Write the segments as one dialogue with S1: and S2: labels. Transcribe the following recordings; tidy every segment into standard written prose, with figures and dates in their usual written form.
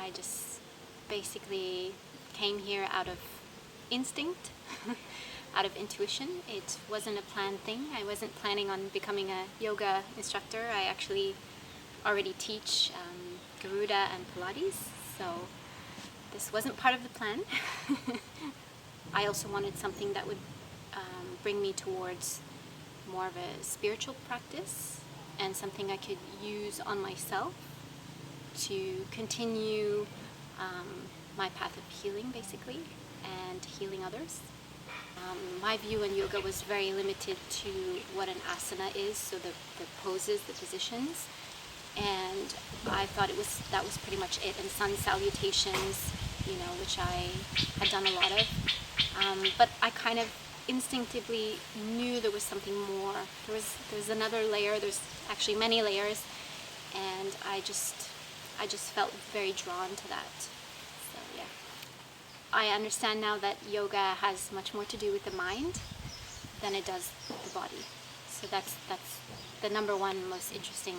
S1: I just basically came here out of instinct, out of intuition. It wasn't a planned thing. I wasn't planning on becoming a yoga instructor. I actually already teach Garuda and Pilates, so this wasn't part of the plan. I also wanted something that would bring me towards more of a spiritual practice and something I could use on myself to continue my path of healing, basically, and healing others. My view on yoga was very limited to what an asana is, so the poses, the positions, and I thought that was pretty much it. And sun salutations, which I had done a lot of, but I kind of instinctively knew there was something more. There was another layer. There's actually many layers, and I just felt very drawn to that. So yeah, I understand now that yoga has much more to do with the mind than it does the body. So that's the number one most interesting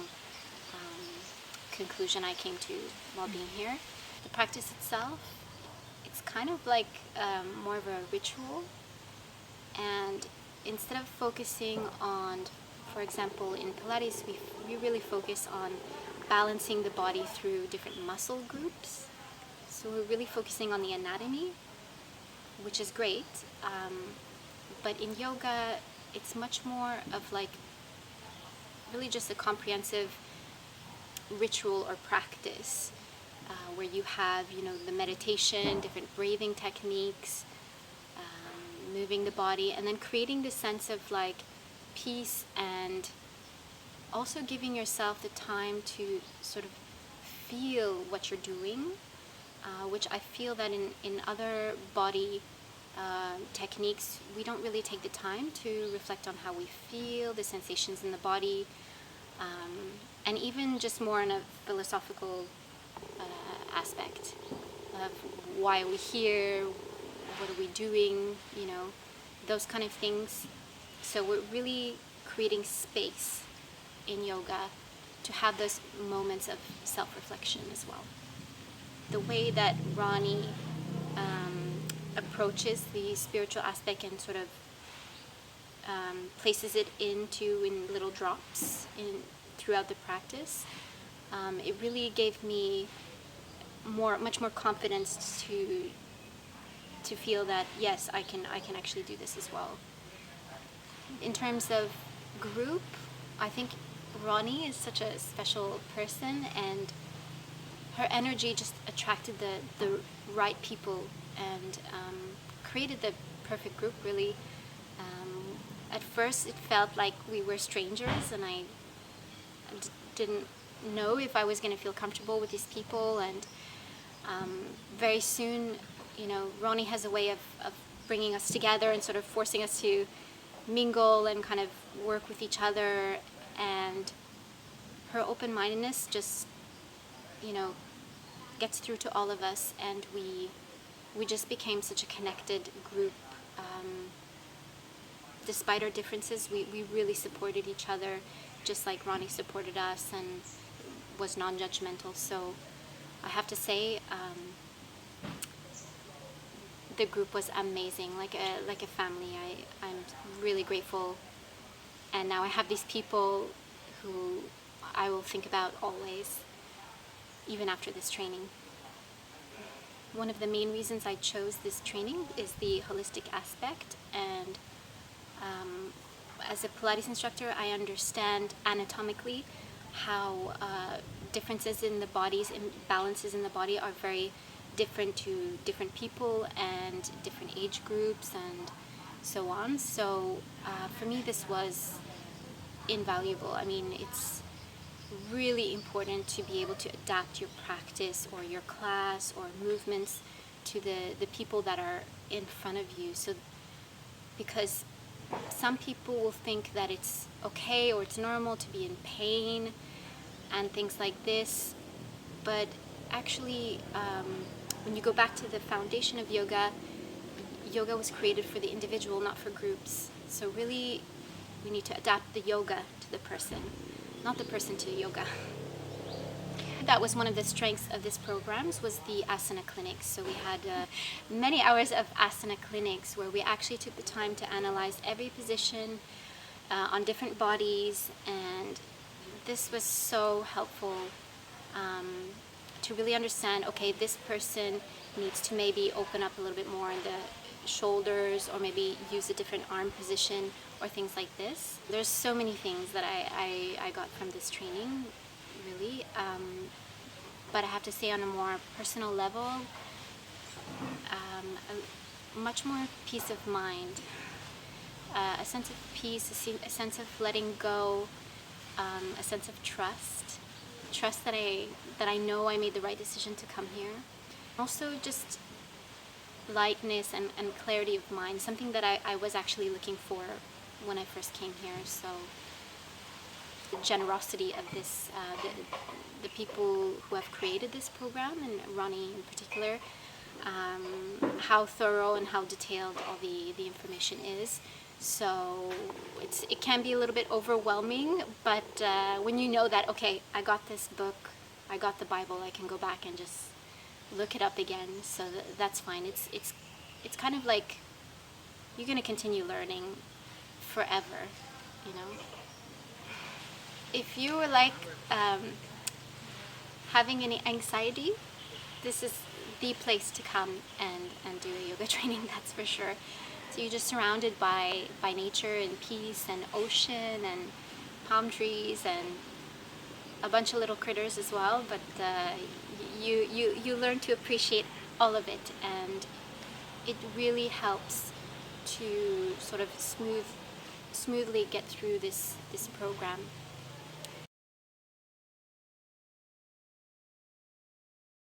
S1: conclusion I came to while being here. The practice itself, it's kind of like more of a ritual, and instead of focusing on, for example, in Pilates, we really focus on balancing the body through different muscle groups. So we're really focusing on the anatomy, which is great, but in yoga, it's much more of like really just a comprehensive ritual or practice where you have, the meditation, different breathing techniques, moving the body, and then creating this sense of like peace, and also giving yourself the time to sort of feel what you're doing, which I feel that in other body techniques, we don't really take the time to reflect on how we feel, the sensations in the body, and even just more in a philosophical aspect of why are we here, what are we doing, those kind of things. So we're really creating space in yoga to have those moments of self-reflection as well. The way that Ronnie approaches the spiritual aspect and sort of places it in little drops throughout the practice, it really gave me much more confidence to feel that yes, I can actually do this as well. In terms of group, I think Ronnie is such a special person, and her energy just attracted the right people and created the perfect group, really. At first it felt like we were strangers, and I didn't know if I was going to feel comfortable with these people, and very soon, Ronnie has a way of bringing us together and sort of forcing us to mingle and kind of work with each other, and her open-mindedness just, gets through to all of us, and we just became such a connected group. Despite our differences, we really supported each other, just like Ronnie supported us and was non-judgmental. So I have to say, the group was amazing, like a family. I'm really grateful, and now I have these people who I will think about always, even after this training. One of the main reasons I chose this training is the holistic aspect, and as a Pilates instructor, I understand anatomically how differences in the bodies, imbalances in the body are very different to different people and different age groups and so on. So for me, this was invaluable. I mean, it's really important to be able to adapt your practice or your class or movements to the people that are in front of you. So because some people will think that it's okay or it's normal to be in pain and things like this, but actually when you go back to the foundation of yoga, yoga was created for the individual, not for groups. So really we need to adapt the yoga to the person, not the person to yoga. That was one of the strengths of this programs, was the asana clinics. So we had many hours of asana clinics where we actually took the time to analyze every position on different bodies, and this was so helpful to really understand, okay, this person needs to maybe open up a little bit more in the shoulders, or maybe use a different arm position, or things like this. There's so many things that I got from this training, really. But I have to say, on a more personal level, much more peace of mind, a sense of peace, a sense of letting go, a sense of trust that I know I made the right decision to come here. Also, just lightness and clarity of mind, something that I was actually looking for when I first came here. So the generosity of this, the people who have created this program, and Ronnie in particular, how thorough and how detailed all the information is. So it can be a little bit overwhelming, but when you know that, okay, I got this book, I got the Bible, I can go back and just look it up again, so that's fine. It's kind of like you're going to continue learning forever, you know. If you were like having any anxiety, this is the place to come and do a yoga training, that's for sure. So you're just surrounded by nature and peace and ocean and palm trees and a bunch of little critters as well, but you learn to appreciate all of it, and it really helps to sort of smoothly get through this program.